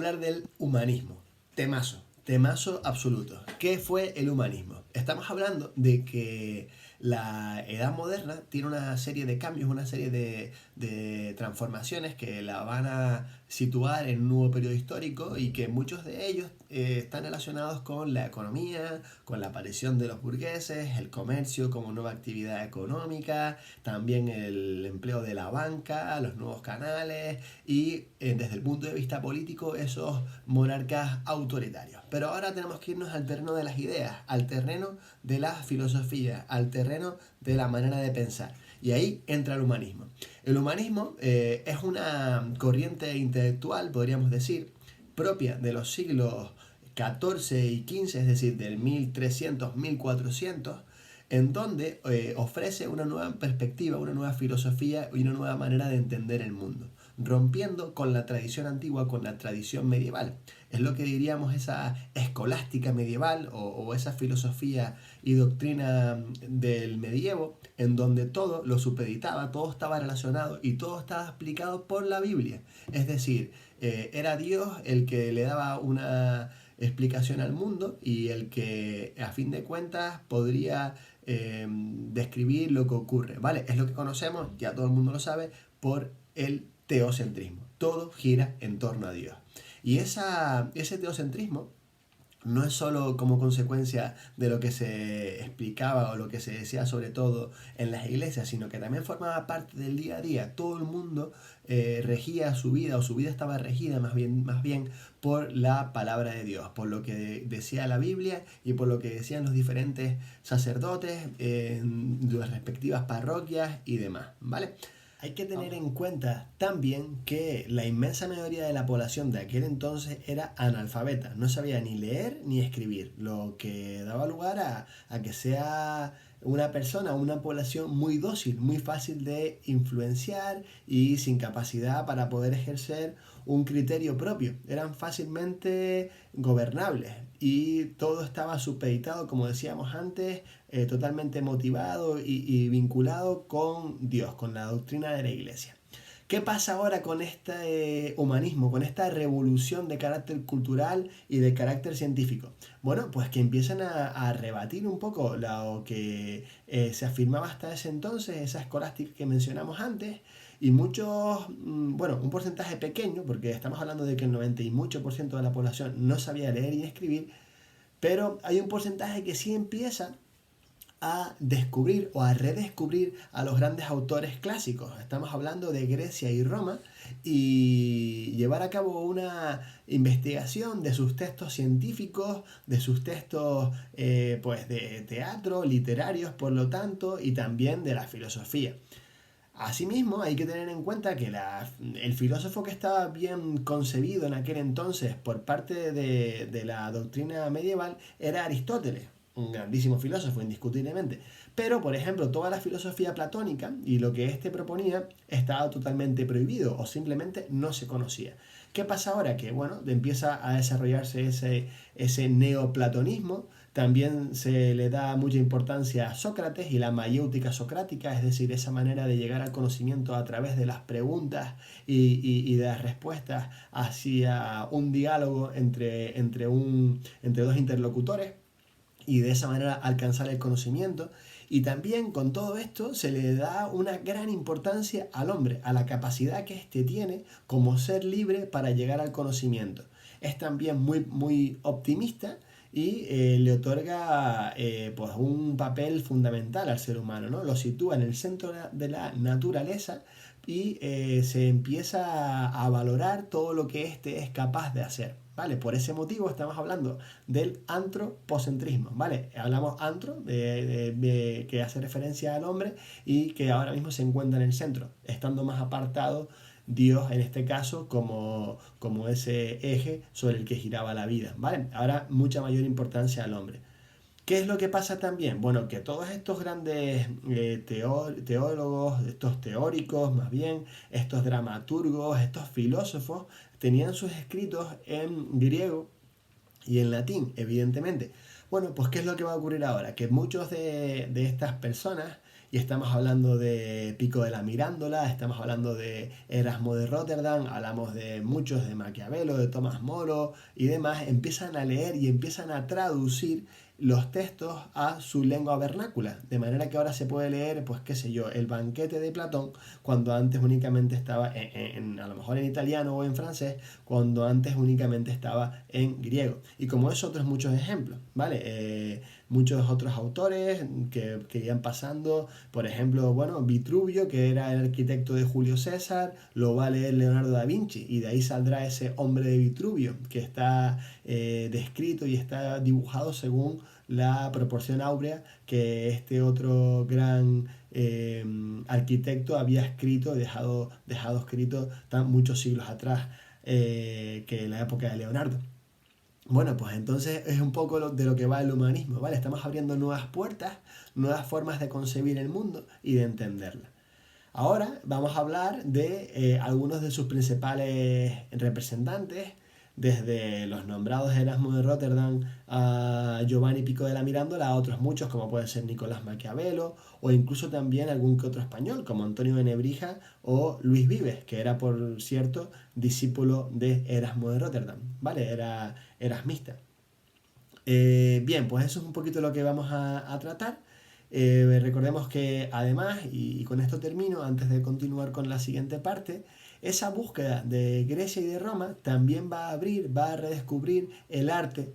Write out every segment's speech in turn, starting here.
hablar del humanismo. Temazo absoluto. ¿Qué fue el humanismo? Estamos hablando de que la edad moderna tiene una serie de cambios, una serie de transformaciones que la van a situar en un nuevo periodo histórico y que muchos de ellos están relacionados con la economía, con la aparición de los burgueses, el comercio como nueva actividad económica, también el empleo de la banca, los nuevos canales y desde el punto de vista político esos monarcas autoritarios. Pero ahora tenemos que irnos al terreno de las ideas, al terreno de la filosofía, al terreno de la manera de pensar. Y ahí entra el humanismo. El humanismo es una corriente intelectual, podríamos decir, propia de los siglos XIV y XV, es decir, del 1300-1400, en donde ofrece una nueva perspectiva, una nueva filosofía y una nueva manera de entender el mundo, rompiendo con la tradición antigua, con la tradición medieval. Es lo que diríamos esa escolástica medieval o esa filosofía y doctrina del medievo, en donde todo lo supeditaba, todo estaba relacionado y todo estaba explicado por la Biblia. Es decir, era Dios el que le daba una explicación al mundo y el que a fin de cuentas podría describir lo que ocurre, ¿vale? Es lo que conocemos, ya todo el mundo lo sabe, por el teocentrismo. Todo gira en torno a Dios. Y ese teocentrismo no es solo como consecuencia de lo que se explicaba o lo que se decía sobre todo en las iglesias, sino que también formaba parte del día a día. Todo el mundo regía su vida, o su vida estaba regida más bien por la palabra de Dios, por lo que decía la Biblia y por lo que decían los diferentes sacerdotes en las respectivas parroquias y demás, ¿vale? Hay que tener en cuenta también que la inmensa mayoría de la población de aquel entonces era analfabeta, no sabía ni leer ni escribir, lo que daba lugar a que sea una persona, una población muy dócil, muy fácil de influenciar y sin capacidad para poder ejercer un criterio propio. Eran fácilmente gobernables y todo estaba supeditado, como decíamos antes, totalmente motivado y vinculado con Dios, con la doctrina de la iglesia. ¿Qué pasa ahora con este humanismo, con esta revolución de carácter cultural y de carácter científico? Bueno, pues que empiezan a rebatir un poco lo que se afirmaba hasta ese entonces, esa escolástica que mencionamos antes, y muchos, bueno, un porcentaje pequeño, porque estamos hablando de que el 90 y mucho por ciento de la población no sabía leer y escribir, pero hay un porcentaje que sí empieza a descubrir o a redescubrir a los grandes autores clásicos. Estamos hablando de Grecia y Roma y llevar a cabo una investigación de sus textos científicos, de sus textos pues de teatro, literarios por lo tanto, y también de la filosofía. Asimismo, hay que tener en cuenta que el filósofo que estaba bien concebido en aquel entonces por parte de la doctrina medieval era Aristóteles, un grandísimo filósofo, indiscutiblemente. Pero, por ejemplo, toda la filosofía platónica y lo que éste proponía estaba totalmente prohibido o simplemente no se conocía. ¿Qué pasa ahora? Que, bueno, empieza a desarrollarse ese neoplatonismo. También se le da mucha importancia a Sócrates y la mayéutica socrática, es decir, esa manera de llegar al conocimiento a través de las preguntas y de las respuestas hacia un diálogo entre dos interlocutores y de esa manera alcanzar el conocimiento. Y también con todo esto se le da una gran importancia al hombre, a la capacidad que éste tiene como ser libre para llegar al conocimiento. Es también muy optimista y le otorga pues un papel fundamental al ser humano, ¿no? Lo sitúa en el centro de la naturaleza y se empieza a valorar todo lo que éste es capaz de hacer. ¿Vale? Por ese motivo estamos hablando del antropocentrismo, ¿vale? Hablamos antro, que hace referencia al hombre y que ahora mismo se encuentra en el centro, estando más apartado Dios en este caso como ese eje sobre el que giraba la vida, ¿vale? Ahora mucha mayor importancia al hombre. ¿Qué es lo que pasa también? Bueno, que todos estos grandes teólogos, estos teóricos más bien, estos dramaturgos, estos filósofos, tenían sus escritos en griego y en latín, evidentemente. Bueno, pues ¿qué es lo que va a ocurrir ahora? Que muchos de estas personas Y estamos hablando de Pico de la Mirándola, estamos hablando de Erasmo de Rotterdam, hablamos de muchos, de Maquiavelo, de Tomás Moro y demás. Empiezan a leer y empiezan a traducir los textos a su lengua vernácula, de manera que ahora se puede leer, pues qué sé yo, el banquete de Platón, cuando antes únicamente estaba a lo mejor en italiano o en francés, cuando antes únicamente estaba en griego. Y como eso, otros muchos ejemplos, ¿vale? Muchos otros autores que iban pasando, por ejemplo, bueno, Vitruvio, que era el arquitecto de Julio César, lo va a leer Leonardo da Vinci, y de ahí saldrá ese hombre de Vitruvio, que está descrito y está dibujado según la proporción áurea que este otro gran arquitecto había escrito, dejado escrito muchos siglos atrás, que en la época de Leonardo. Bueno, pues entonces es un poco de lo que va el humanismo, ¿vale? Estamos abriendo nuevas puertas, nuevas formas de concebir el mundo y de entenderlo. Ahora vamos a hablar de algunos de sus principales representantes, desde los nombrados Erasmo de Rotterdam a Giovanni Pico de la Mirándola, a otros muchos como puede ser Nicolás Maquiavelo, o incluso también algún que otro español como Antonio de Nebrija o Luis Vives, que era, por cierto, discípulo de Erasmo de Rotterdam, ¿vale? Era erasmista. Bien, pues eso es un poquito lo que vamos a tratar. Recordemos que además, y con esto termino, antes de continuar con la siguiente parte, esa búsqueda de Grecia y de Roma también va a abrir, va a redescubrir el arte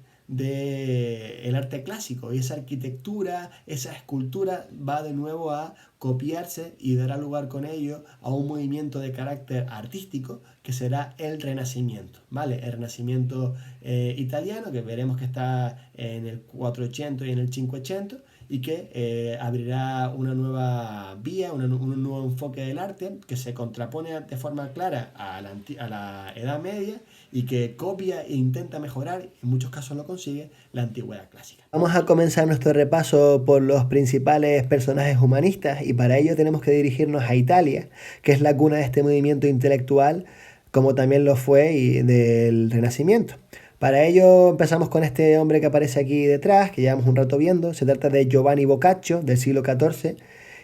clásico, y esa arquitectura, esa escultura va de nuevo a copiarse y dará lugar con ello a un movimiento de carácter artístico que será el Renacimiento, ¿vale? El Renacimiento italiano, que veremos que está en el 480 y en el 580, y que abrirá una nueva vía, un nuevo enfoque del arte que se contrapone de forma clara a la Edad Media, y que copia e intenta mejorar, en muchos casos lo consigue, la antigüedad clásica. Vamos a comenzar nuestro repaso por los principales personajes humanistas, y para ello tenemos que dirigirnos a Italia, que es la cuna de este movimiento intelectual, como también lo fue del Renacimiento. Para ello empezamos con este hombre que aparece aquí detrás, que llevamos un rato viendo. Se trata de Giovanni Boccaccio, del siglo XIV,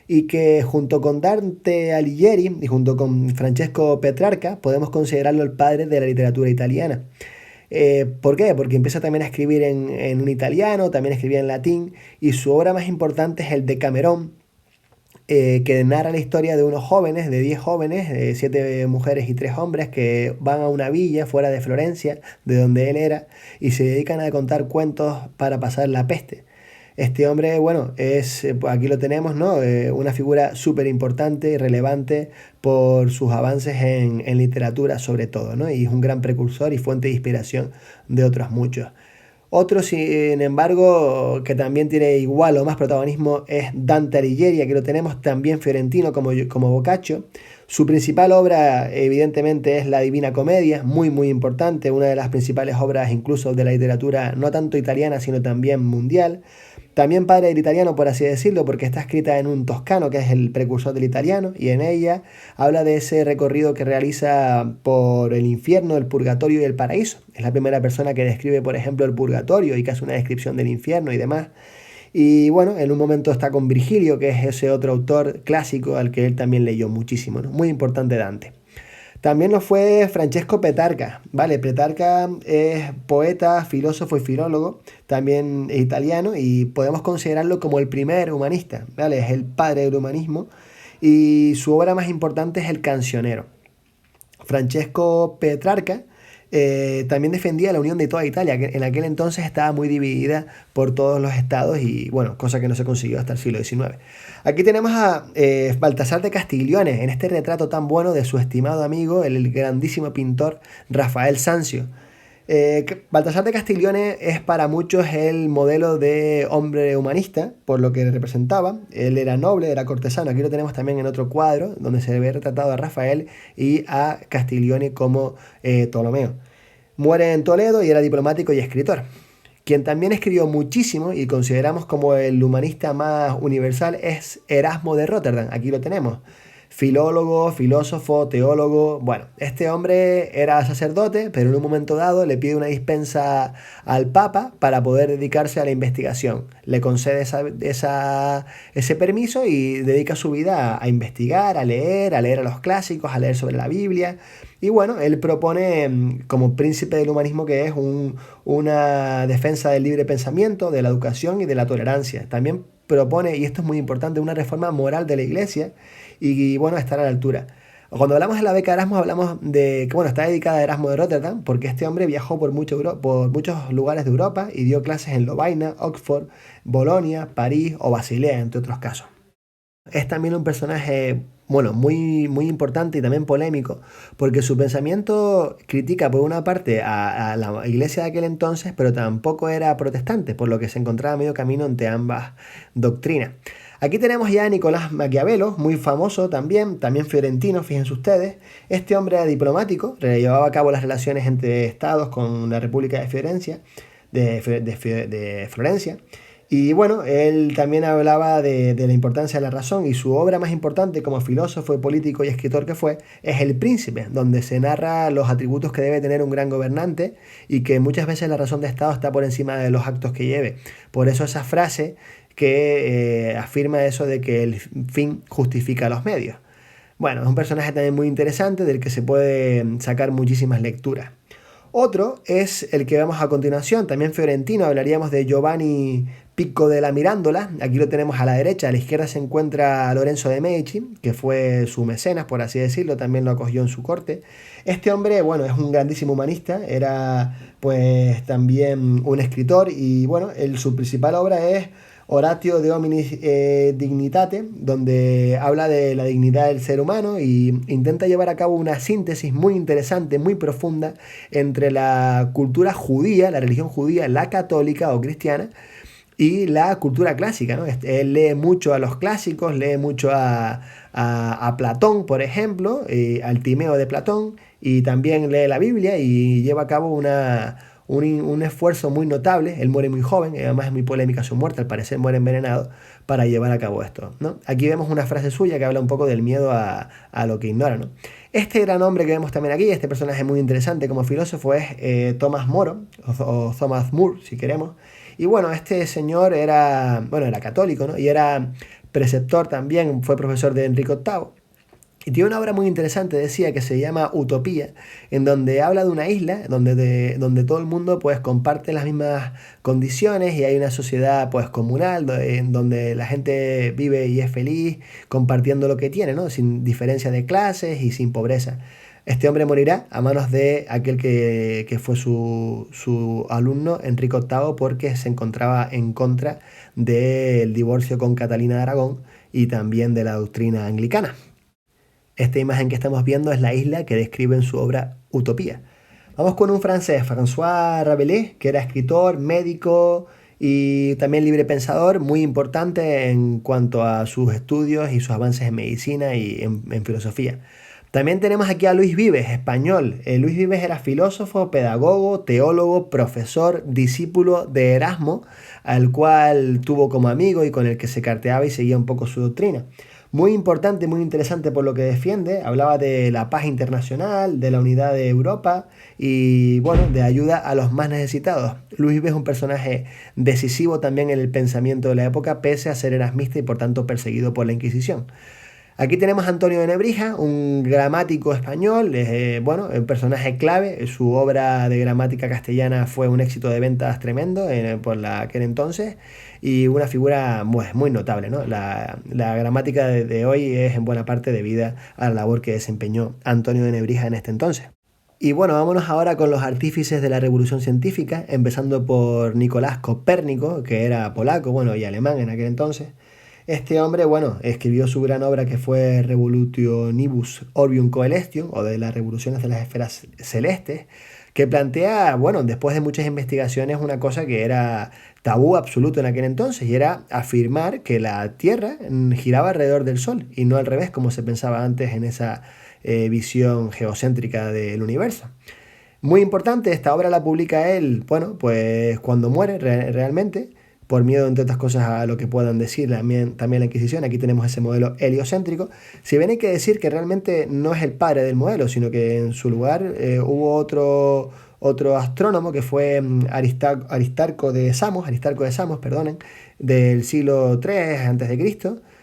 y que junto con Dante Alighieri y junto con Francesco Petrarca podemos considerarlo el padre de la literatura italiana. ¿Por qué? Porque empieza también a escribir en un italiano, también escribía en latín, y su obra más importante es el Decamerón, que narra la historia de unos jóvenes, de 10 jóvenes, 7 mujeres y 3 hombres, que van a una villa fuera de Florencia, de donde él era, y se dedican a contar cuentos para pasar la peste. Este hombre, bueno, aquí lo tenemos, ¿no? Una figura súper importante y relevante por sus avances en literatura sobre todo, ¿no? Y es un gran precursor y fuente de inspiración de otros muchos. Otro, sin embargo, que también tiene igual o más protagonismo es Dante Alighieri, aquí lo tenemos, también fiorentino como Boccaccio. Su principal obra, evidentemente, es la Divina Comedia, muy importante, una de las principales obras incluso de la literatura no tanto italiana, sino también mundial. También padre del italiano, por así decirlo, porque está escrita en un toscano, que es el precursor del italiano, y en ella habla de ese recorrido que realiza por el infierno, el purgatorio y el paraíso. Es la primera persona que describe, por ejemplo, el purgatorio y que hace una descripción del infierno y demás. Y bueno, en un momento está con Virgilio, que es ese otro autor clásico al que él también leyó muchísimo, ¿no? Muy importante Dante. También lo fue Francesco Petrarca, ¿vale? Petrarca es poeta, filósofo y filólogo, también italiano, y podemos considerarlo como el primer humanista, ¿vale? Es el padre del humanismo, y su obra más importante es El Cancionero. Francesco Petrarca también defendía la unión de toda Italia, que en aquel entonces estaba muy dividida por todos los estados, y bueno, cosa que no se consiguió hasta el siglo XIX. Aquí tenemos a Baltasar de Castiglione, en este retrato tan bueno de su estimado amigo, el grandísimo pintor Rafael Sanzio. Baltasar de Castiglione es para muchos el modelo de hombre humanista, por lo que representaba. Él era noble, era cortesano. Aquí lo tenemos también en otro cuadro, donde se ve retratado a Rafael y a Castiglione como Ptolomeo. Muere en Toledo y era diplomático y escritor. Quien también escribió muchísimo y consideramos como el humanista más universal es Erasmo de Rotterdam. Aquí lo tenemos. filólogo, filósofo, teólogo. Bueno, este hombre era sacerdote, pero en un momento dado le pide una dispensa al Papa para poder dedicarse a la investigación. Le concede ese permiso y dedica su vida a investigar, a leer a los clásicos, a leer sobre la Biblia. Y bueno, él propone, como príncipe del humanismo que es, una defensa del libre pensamiento, de la educación y de la tolerancia. También propone, y esto es muy importante, una reforma moral de la iglesia y bueno, estar a la altura. Cuando hablamos de la beca Erasmus, hablamos de que bueno, está dedicada a Erasmo de Rotterdam, porque este hombre viajó por muchos lugares de Europa y dio clases en Lovaina, Oxford, Bolonia, París o Basilea, entre otros casos. Es también un personaje, bueno, muy importante y también polémico, porque su pensamiento critica por una parte a la iglesia de aquel entonces, pero tampoco era protestante, por lo que se encontraba medio camino entre ambas doctrinas. Aquí tenemos ya a Nicolás Maquiavelo, muy famoso también fiorentino, fíjense ustedes. Este hombre era diplomático, llevaba a cabo las relaciones entre estados con la República de Florencia, de Florencia. Y bueno, él también hablaba de la importancia de la razón y su obra más importante como filósofo, político y escritor que fue es El Príncipe, donde se narra los atributos que debe tener un gran gobernante y que muchas veces la razón de Estado está por encima de los actos que lleve. Por eso esa frase que afirma eso de que el fin justifica los medios. Bueno, es un personaje también muy interesante del que se puede sacar muchísimas lecturas. Otro es el que vemos a continuación, también fiorentino, hablaríamos de Giovanni Pico della Mirandola. Aquí lo tenemos a la derecha, a la izquierda se encuentra Lorenzo de Medici, que fue su mecenas, por así decirlo, también lo acogió en su corte. Este hombre, bueno, es un grandísimo humanista, era pues también un escritor y bueno, su principal obra es Oratio de Hominis Dignitate, donde habla de la dignidad del ser humano y intenta llevar a cabo una síntesis muy interesante, muy profunda entre la cultura judía, la religión judía, la católica o cristiana, y la cultura clásica, ¿no? Él lee mucho a los clásicos, lee mucho a Platón, por ejemplo, al Timeo de Platón, y también lee la Biblia y lleva a cabo un esfuerzo muy notable. Él muere muy joven, además es muy polémica su muerte, al parecer muere envenenado, para llevar a cabo esto, ¿no? Aquí vemos una frase suya que habla un poco del miedo a lo que ignora, ¿no? Este gran hombre que vemos también aquí, este personaje muy interesante como filósofo es Thomas More, o Thomas More, si queremos. Y bueno, este señor era católico, ¿no? Y era preceptor también, fue profesor de Enrique VIII. Y tiene una obra muy interesante, decía, que se llama Utopía, en donde habla de una isla donde todo el mundo pues comparte las mismas condiciones y hay una sociedad pues comunal en donde la gente vive y es feliz compartiendo lo que tiene, ¿no? Sin diferencia de clases y sin pobreza. Este hombre morirá a manos de aquel que fue su alumno, Enrique VIII, porque se encontraba en contra del divorcio con Catalina de Aragón y también de la doctrina anglicana. Esta imagen que estamos viendo es la isla que describe en su obra Utopía. Vamos con un francés, François Rabelais, que era escritor, médico y también librepensador, muy importante en cuanto a sus estudios y sus avances en medicina y en filosofía. También tenemos aquí a Luis Vives, español. Luis Vives era filósofo, pedagogo, teólogo, profesor, discípulo de Erasmo, al cual tuvo como amigo y con el que se carteaba y seguía un poco su doctrina. Muy importante, muy interesante por lo que defiende. Hablaba de la paz internacional, de la unidad de Europa y, bueno, de ayuda a los más necesitados. Luis Vives es un personaje decisivo también en el pensamiento de la época, pese a ser erasmista y por tanto perseguido por la Inquisición. Aquí tenemos a Antonio de Nebrija, un gramático español, un personaje clave. Su obra de gramática castellana fue un éxito de ventas tremendo por aquel entonces y una figura muy notable, ¿no? La gramática de hoy es en buena parte debida a la labor que desempeñó Antonio de Nebrija en este entonces. Y bueno, vámonos ahora con los artífices de la revolución científica, empezando por Nicolás Copérnico, que era polaco, y alemán en aquel entonces. Este hombre, escribió su gran obra que fue Revolutionibus Orbium Coelestium, o de las revoluciones de las esferas celestes, que plantea, después de muchas investigaciones, una cosa que era tabú absoluto en aquel entonces, y era afirmar que la Tierra giraba alrededor del Sol, y no al revés, como se pensaba antes en esa visión geocéntrica del universo. Muy importante, esta obra la publica él, cuando muere realmente, por miedo, entre otras cosas, a lo que puedan decir también la Inquisición. Aquí tenemos ese modelo heliocéntrico. Si bien hay que decir que realmente no es el padre del modelo, sino que en su lugar hubo otro astrónomo que fue Aristarco de Samos, perdonen, del siglo III a.C.,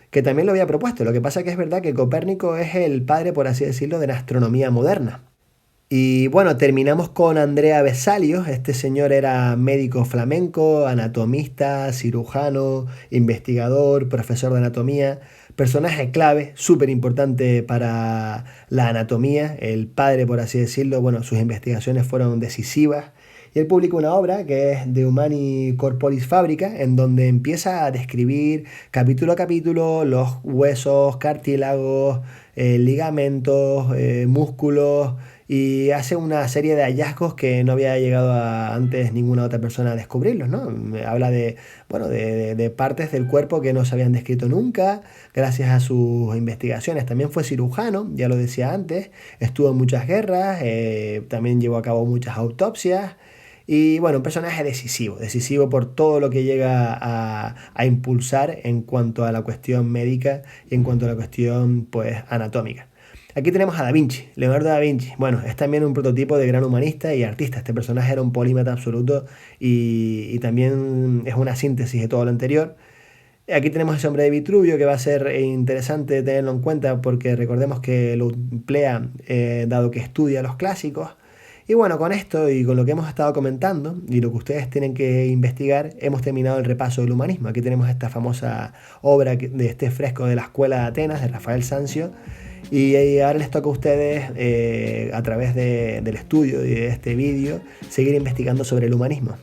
que también lo había propuesto. Lo que pasa que es verdad que Copérnico es el padre, por así decirlo, de la astronomía moderna. Y bueno, terminamos con Andrea Vesalius. Este señor era médico flamenco, anatomista, cirujano, investigador, profesor de anatomía, personaje clave, súper importante para la anatomía, el padre, por así decirlo. Bueno, sus investigaciones fueron decisivas. Y él publica una obra que es De Humani Corporis Fabrica, en donde empieza a describir capítulo a capítulo los huesos, cartílagos, ligamentos, músculos, y hace una serie de hallazgos que no había llegado antes ninguna otra persona a descubrirlos, ¿no? Habla bueno, de partes del cuerpo que no se habían descrito nunca, gracias a sus investigaciones. También fue cirujano, ya lo decía antes, estuvo en muchas guerras, también llevó a cabo muchas autopsias. Y bueno, un personaje decisivo por todo lo que llega a impulsar en cuanto a la cuestión médica y en cuanto a la cuestión, pues, anatómica. Aquí tenemos a Da Vinci, Leonardo da Vinci. Bueno, es también un prototipo de gran humanista y artista. Este personaje era un polímata absoluto y también es una síntesis de todo lo anterior. Aquí tenemos ese hombre de Vitruvio, que va a ser interesante tenerlo en cuenta porque recordemos que lo emplea dado que estudia los clásicos. Y bueno, con esto y con lo que hemos estado comentando y lo que ustedes tienen que investigar, hemos terminado el repaso del humanismo. Aquí tenemos esta famosa obra de este fresco de la Escuela de Atenas, de Rafael Sanzio. Y ahora les toca a ustedes, a través del estudio y de este vídeo, seguir investigando sobre el humanismo.